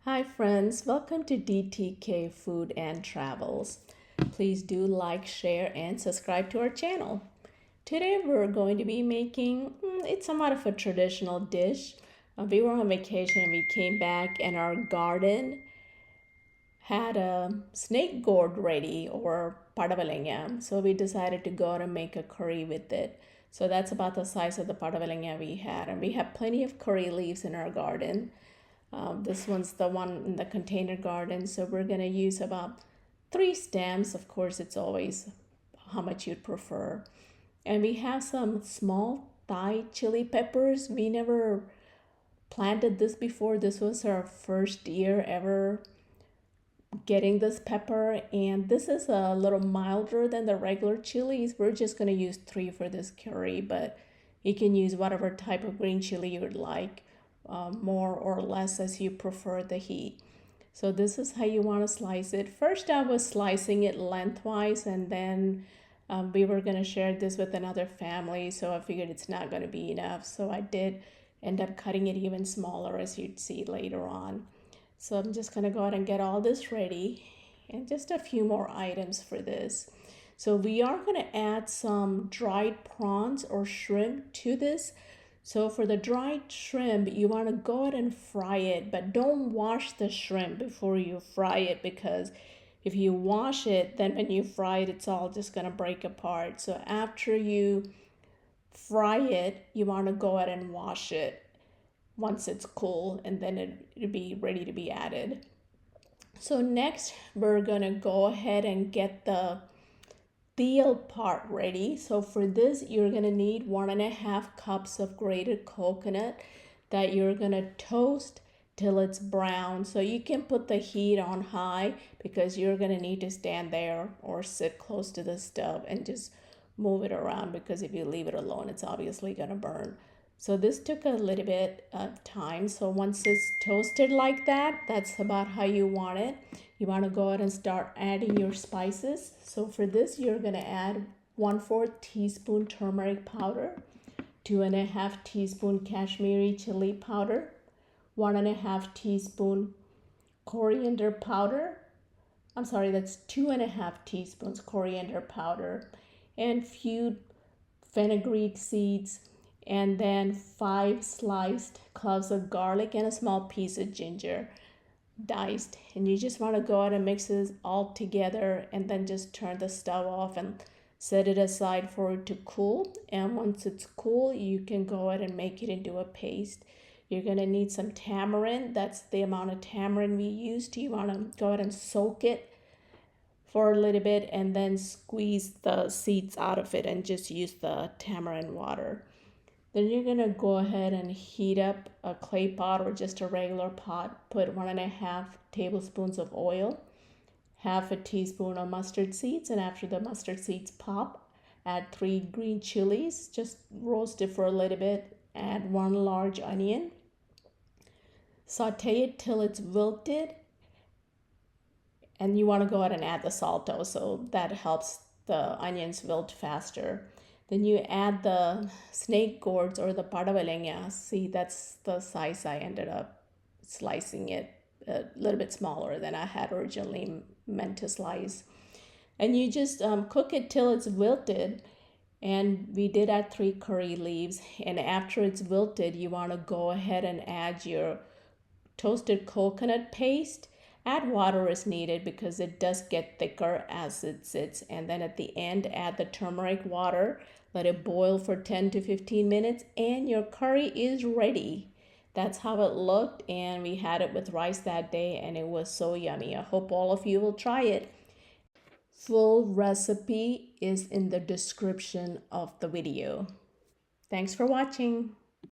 Hi friends, welcome to DTK Food and Travels. Please do like, share, and subscribe to our channel. Today we're going to be making, it's somewhat of a traditional dish. We were on vacation and we came back and our garden had a snake gourd ready, or padavalanga. So we decided to go out and make a curry with it. So that's about the size of the padavalanga we had, and we have plenty of curry leaves in our garden. This one's the one in the container garden, so we're gonna use about 3 stems. Of course, it's always how much you'd prefer. And we have some small Thai chili peppers. We never planted this before. This was our first year ever getting this pepper, and this is a little milder than the regular chilies. We're just gonna use 3 for this curry, but you can use whatever type of green chili you would like. More or less as you prefer the heat. So this is how you want to slice it. First I was slicing it lengthwise, and then we were going to share this with another family, so I figured it's not going to be enough, so I did end up cutting it even smaller, as you'd see later on. So I'm just going to go ahead and get all this ready, and just a few more items for this. So we are going to add some dried prawns or shrimp to this. So for the dried shrimp, you want to go ahead and fry it, but don't wash the shrimp before you fry it, because if you wash it, then when you fry it, it's all just going to break apart. So after you fry it, you want to go ahead and wash it once it's cool, and then it'll be ready to be added. So next, we're going to go ahead and get the theeyal part ready. So for this, you're gonna need 1.5 cups of grated coconut that you're gonna toast till it's brown. So you can put the heat on high, because you're gonna need to stand there or sit close to the stove and just move it around, because if you leave it alone, it's obviously gonna burn. So this took a little bit of time. So once it's toasted like that, that's about how you want it. You want to go ahead and start adding your spices. So for this, you're going to add 1/4 teaspoon turmeric powder, 2.5 teaspoon Kashmiri chili powder, 1.5 teaspoon coriander powder. I'm sorry, that's 2.5 teaspoons coriander powder, and few fenugreek seeds, and then 5 sliced cloves of garlic and a small piece of ginger diced. And you just want to go ahead and mix this all together, and then just turn the stove off and set it aside for it to cool. And once it's cool, you can go ahead and make it into a paste. You're going to need some tamarind. That's the amount of tamarind we used. You want to go ahead and soak it for a little bit, and then squeeze the seeds out of it and just use the tamarind water. Then you're going to go ahead and heat up a clay pot or just a regular pot. Put 1.5 tablespoons of oil, 1/2 teaspoon of mustard seeds, and after the mustard seeds pop, add 3 green chilies. Just roast it for a little bit. Add 1 large onion. Saute it till it's wilted, and you want to go ahead and add the salt also. That helps the onions wilt faster. Then you add the snake gourds or the padavalanga. See, that's the size I ended up slicing it, a little bit smaller than I had originally meant to slice. And you just cook it till it's wilted. And we did add 3 curry leaves. And after it's wilted, you want to go ahead and add your toasted coconut paste. Add water as needed, because it does get thicker as it sits. And then at the end, add the turmeric water. Let it boil for 10 to 15 minutes, and your curry is ready. That's how it looked, and we had it with rice that day, and it was so yummy. I hope all of you will try it. Full recipe is in the description of the video. Thanks for watching.